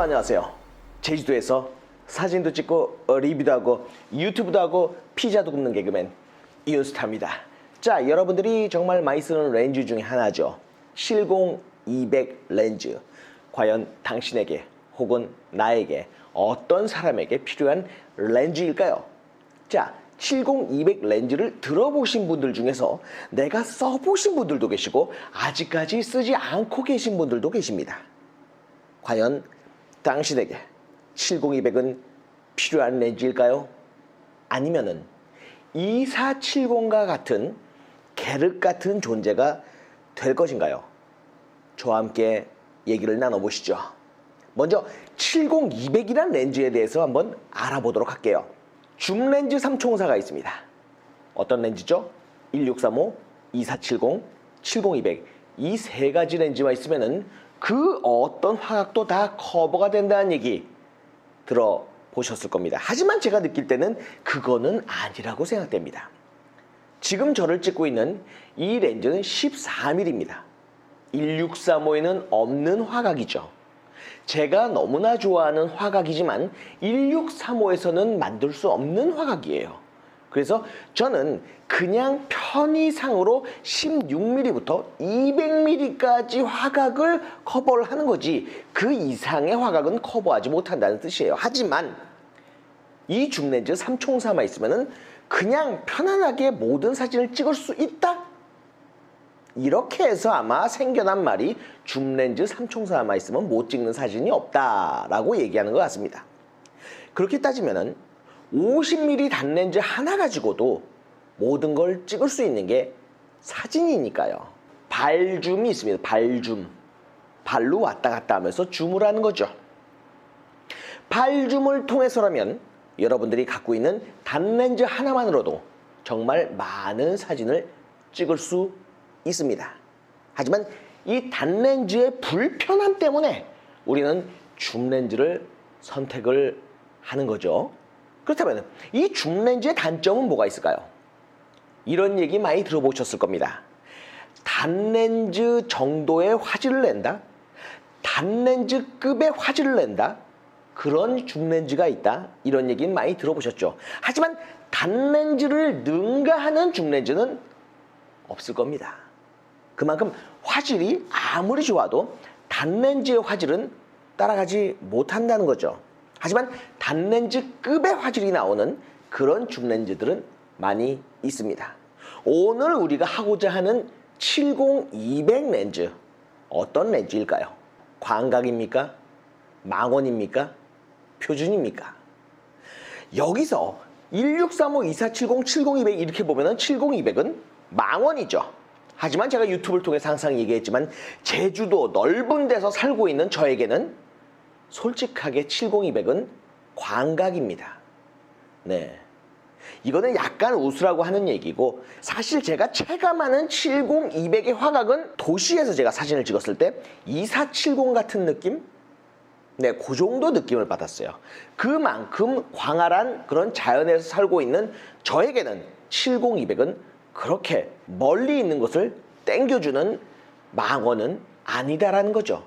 안녕하세요. 제주도에서 사진도 찍고 리뷰도 하고 유튜브도 하고 피자도 굽는 개그맨 이윤스타입니다. 자, 여러분들이 정말 많이 쓰는 렌즈 중에 하나죠. 70-200 렌즈. 과연 당신에게 혹은 나에게 어떤 사람에게 필요한 렌즈일까요? 자, 70-200 렌즈를 들어보신 분들 중에서 내가 써보신 분들도 계시고 아직까지 쓰지 않고 계신 분들도 계십니다. 과연 당신에게 70-200은 필요한 렌즈일까요? 아니면은 2470과 같은 계륵 같은 존재가 될 것인가요? 저와 함께 얘기를 나눠보시죠. 먼저 70-200이란 렌즈에 대해서 한번 알아보도록 할게요. 줌렌즈 3총사가 있습니다. 어떤 렌즈죠? 1635, 2470, 70-200 이 세 가지 렌즈만 있으면은 그 어떤 화각도 다 커버가 된다는 얘기 들어보셨을 겁니다. 하지만 제가 느낄 때는 그거는 아니라고 생각됩니다. 지금 저를 찍고 있는 이 렌즈는 14mm입니다. 1635에는 없는 화각이죠. 제가 너무나 좋아하는 화각이지만 1635에서는 만들 수 없는 화각이에요. 그래서 저는 그냥 편의상으로 16mm부터 200mm까지 화각을 커버를 하는 거지 그 이상의 화각은 커버하지 못한다는 뜻이에요. 하지만 이 줌렌즈 3총사만 있으면 그냥 편안하게 모든 사진을 찍을 수 있다? 이렇게 해서 아마 생겨난 말이 줌렌즈 3총사만 있으면 못 찍는 사진이 없다라고 얘기하는 것 같습니다. 그렇게 따지면은 50mm 단렌즈 하나 가지고도 모든 걸 찍을 수 있는 게 사진이니까요. 발줌이 있습니다. 발줌. 발로 왔다 갔다 하면서 줌을 하는 거죠. 발줌을 통해서라면 여러분들이 갖고 있는 단렌즈 하나만으로도 정말 많은 사진을 찍을 수 있습니다. 하지만 이 단렌즈의 불편함 때문에 우리는 줌렌즈를 선택을 하는 거죠. 그렇다면 이 줌렌즈의 단점은 뭐가 있을까요? 이런 얘기 많이 들어보셨을 겁니다. 단렌즈 정도의 화질을 낸다? 단렌즈급의 화질을 낸다? 그런 줌렌즈가 있다? 이런 얘기는 많이 들어보셨죠. 하지만 단렌즈를 능가하는 줌렌즈는 없을 겁니다. 그만큼 화질이 아무리 좋아도 단렌즈의 화질은 따라가지 못한다는 거죠. 하지만 단렌즈급의 화질이 나오는 그런 줌렌즈들은 많이 있습니다. 오늘 우리가 하고자 하는 70-200 렌즈 어떤 렌즈일까요? 광각입니까? 망원입니까? 표준입니까? 여기서 1635, 2470, 70-200 이렇게 보면은 70-200은 망원이죠. 하지만 제가 유튜브를 통해서 항상 얘기했지만 제주도 넓은 데서 살고 있는 저에게는 솔직하게 70-200은 광각입니다. 네, 이거는 약간 웃으라고 하는 얘기고 사실 제가 체감하는 70-200의 화각은 도시에서 제가 사진을 찍었을 때 2470 같은 느낌? 네, 그 정도 느낌을 받았어요. 그만큼 광활한 그런 자연에서 살고 있는 저에게는 70-200은 그렇게 멀리 있는 것을 땡겨주는 망원은 아니다라는 거죠.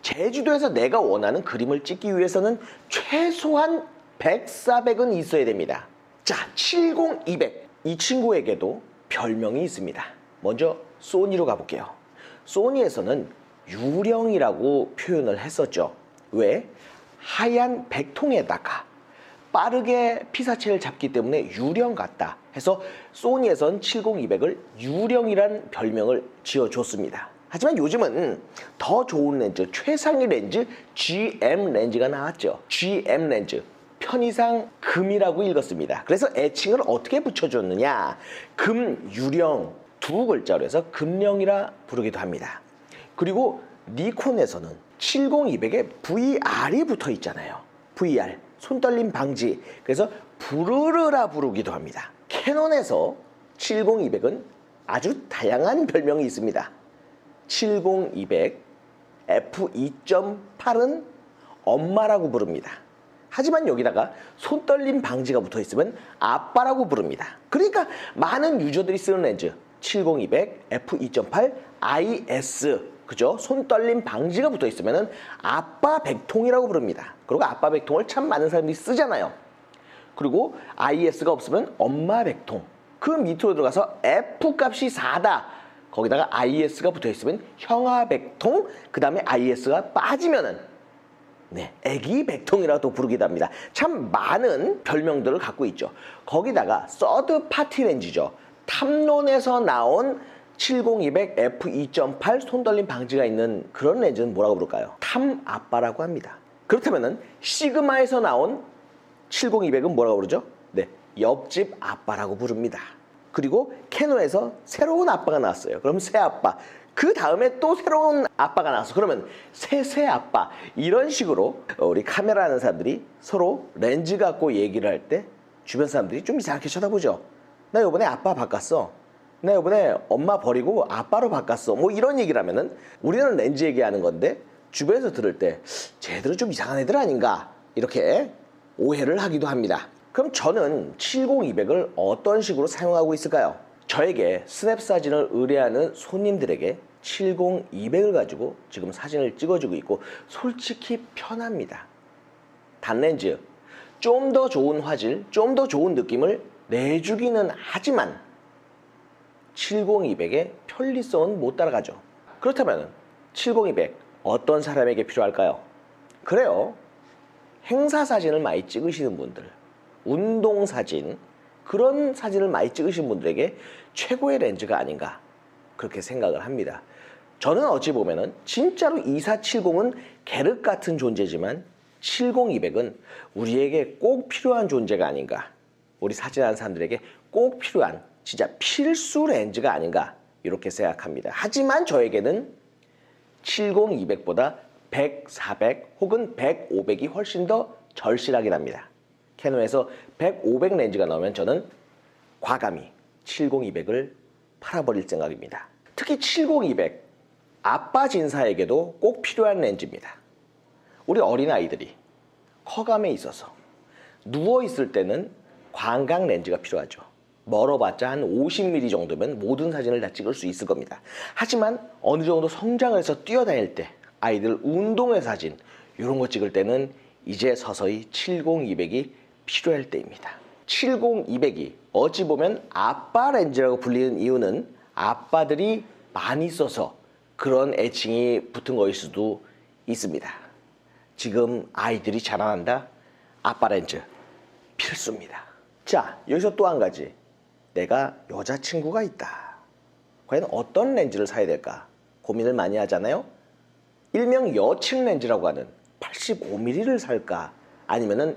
제주도에서 내가 원하는 그림을 찍기 위해서는 최소한 100, 400은 있어야 됩니다. 자, 70-200 이 친구에게도 별명이 있습니다. 먼저 소니로 가볼게요. 소니에서는 유령이라고 표현을 했었죠. 왜? 하얀 백통에다가 빠르게 피사체를 잡기 때문에 유령 같다 해서 소니에선 70-200을 유령이란 별명을 지어줬습니다. 하지만 요즘은 더 좋은 렌즈, 최상위 렌즈 GM 렌즈가 나왔죠. GM 렌즈, 편의상 금이라고 읽었습니다. 그래서 애칭을 어떻게 붙여줬느냐, 금, 유령 두 글자로 해서 금령이라 부르기도 합니다. 그리고 니콘에서는 70-200에 VR이 붙어 있잖아요. VR, 손떨림 방지, 그래서 부르르라 부르기도 합니다. 캐논에서 70-200은 아주 다양한 별명이 있습니다. 70-200 f2.8은 엄마라고 부릅니다. 하지만 여기다가 손떨림 방지가 붙어 있으면 아빠라고 부릅니다. 그러니까 많은 유저들이 쓰는 렌즈 70-200 f2.8 IS 그죠? 손 떨림 방지가 붙어 있으면은 아빠 백통이라고 부릅니다. 그리고 아빠 백통을 참 많은 사람들이 쓰잖아요. 그리고 IS가 없으면 엄마 백통. 그 밑으로 들어가서 F 값이 4다. 거기다가 IS가 붙어 있으면 형아 백통. 그 다음에 IS가 빠지면은 애기 백통이라고 부르기도 합니다. 참 많은 별명들을 갖고 있죠. 거기다가 서드 파티 렌즈죠. 탐론에서 나온 70200 f2.8 손떨림 방지가 있는 그런 렌즈는 뭐라고 부를까요? 탐 아빠라고 합니다. 그렇다면은 시그마에서 나온 70200은 뭐라고 부르죠? 옆집 아빠라고 부릅니다. 그리고 캐논에서 새로운 아빠가 나왔어요. 그럼 새 아빠. 그 다음에 또 새로운 아빠가 나왔어. 그러면 새 아빠. 이런 식으로 우리 카메라 하는 사람들이 서로 렌즈 갖고 얘기를 할 때 주변 사람들이 좀 이상하게 쳐다보죠. 나 이번에 아빠 바꿨어. 나 이번에 엄마 버리고 아빠로 바꿨어. 뭐 이런 얘기를 하면은 우리는 렌즈 얘기하는 건데 주변에서 들을 때 쟤들은 좀 이상한 애들 아닌가 이렇게 오해를 하기도 합니다. 그럼 저는 70200을 어떤 식으로 사용하고 있을까요? 저에게 스냅 사진을 의뢰하는 손님들에게 70200을 가지고 지금 사진을 찍어주고 있고 솔직히 편합니다. 단렌즈, 좀 더 좋은 화질, 좀 더 좋은 느낌을 내주기는 하지만 70200의 편리성은 못 따라가죠. 그렇다면 70200 어떤 사람에게 필요할까요? 그래요. 행사 사진을 많이 찍으시는 분들, 운동 사진, 그런 사진을 많이 찍으신 분들에게 최고의 렌즈가 아닌가 그렇게 생각을 합니다. 저는 어찌 보면은 진짜로 2470은 계륵 같은 존재지만 70200은 우리에게 꼭 필요한 존재가 아닌가, 우리 사진하는 사람들에게 꼭 필요한 진짜 필수 렌즈가 아닌가 이렇게 생각합니다. 하지만 저에게는 70200보다 100, 400 혹은 100, 500이 훨씬 더 절실하긴 합니다. 캐논에서 100, 500 렌즈가 나오면 저는 과감히 70200을 팔아버릴 생각입니다. 특히 70200 아빠 진사에게도 꼭 필요한 렌즈입니다. 우리 어린아이들이 커감에 있어서 누워있을 때는 광각 렌즈가 필요하죠. 멀어봤자 한 50mm 정도면 모든 사진을 다 찍을 수 있을 겁니다. 하지만 어느 정도 성장을 해서 뛰어다닐 때 아이들 운동회 사진 이런 거 찍을 때는 이제 서서히 70200이 필요할 때입니다. 70200이 어찌 보면 아빠 렌즈라고 불리는 이유는 아빠들이 많이 써서 그런 애칭이 붙은 거일 수도 있습니다. 지금 아이들이 자라난다? 아빠 렌즈 필수입니다. 자, 여기서 또 한 가지. 내가 여자친구가 있다. 과연 어떤 렌즈를 사야 될까 고민을 많이 하잖아요. 일명 여친 렌즈라고 하는 85mm를 살까, 아니면은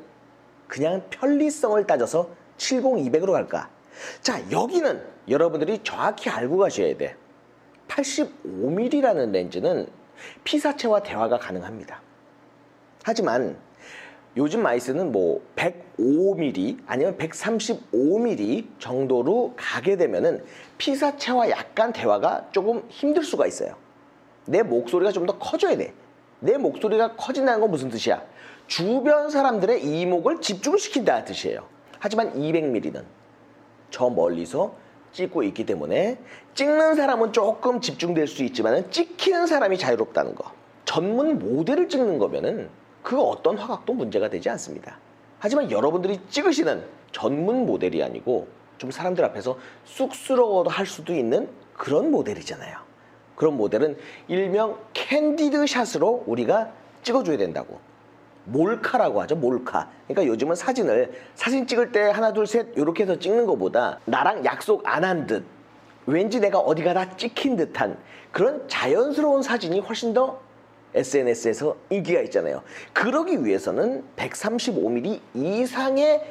그냥 편리성을 따져서 70200으로 갈까. 자, 여기는 여러분들이 정확히 알고 가셔야 돼. 85mm라는 렌즈는 피사체와 대화가 가능합니다. 하지만 요즘 많이 쓰는 105mm 아니면 135mm 정도로 가게 되면은 피사체와 약간 대화가 조금 힘들 수가 있어요. 내 목소리가 좀 더 커져야 돼. 내 목소리가 커진다는 건 무슨 뜻이야? 주변 사람들의 이목을 집중시킨다는 뜻이에요. 하지만 200mm는 저 멀리서 찍고 있기 때문에 찍는 사람은 조금 집중될 수 있지만 찍히는 사람이 자유롭다는 거. 전문 모델을 찍는 거면은 그 어떤 화각도 문제가 되지 않습니다. 하지만 여러분들이 찍으시는 전문 모델이 아니고 좀 사람들 앞에서 쑥스러워도 할 수도 있는 그런 모델이잖아요. 그런 모델은 일명 캔디드 샷으로 우리가 찍어줘야 된다고. 몰카라고 하죠. 몰카. 그러니까 요즘은 사진 찍을 때 하나 둘 셋 이렇게 해서 찍는 것보다 나랑 약속 안 한 듯, 왠지 내가 어디 가다 찍힌 듯한 그런 자연스러운 사진이 훨씬 더 SNS에서 인기가 있잖아요. 그러기 위해서는 135mm 이상의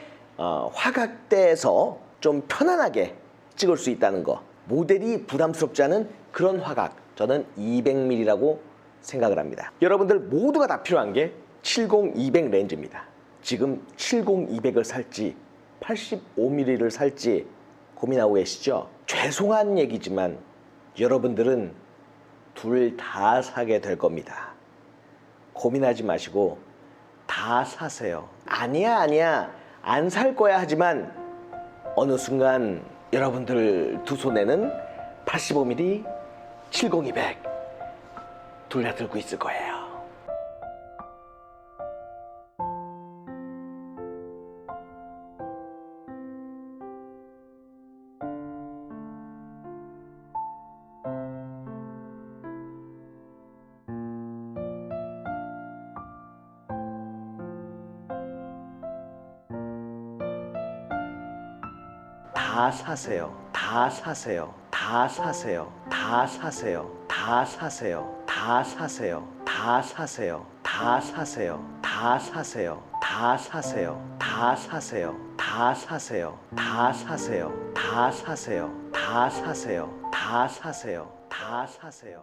화각대에서 좀 편안하게 찍을 수 있다는 거. 모델이 부담스럽지 않은 그런 화각, 저는 200mm라고 생각을 합니다. 여러분들 모두가 다 필요한 게 70200 렌즈입니다. 지금 70200을 살지 85mm를 살지 고민하고 계시죠? 죄송한 얘기지만 여러분들은 둘 다 사게 될 겁니다. 고민하지 마시고 다 사세요. 아니야 안 살 거야 하지만 어느 순간 여러분들 두 손에는 85mm 70200 돌려들고 있을 거예요. 다 사세요. 다 사세요. 다 사세요. 다 사세요. 다 사세요. 다 사세요. 다 사세요. 다 사세요. 다 사세요. 다 사세요. 다 사세요. 다 사세요. 다 사세요. 다 사세요. 다 사세요. 다 사세요. 다 사세요.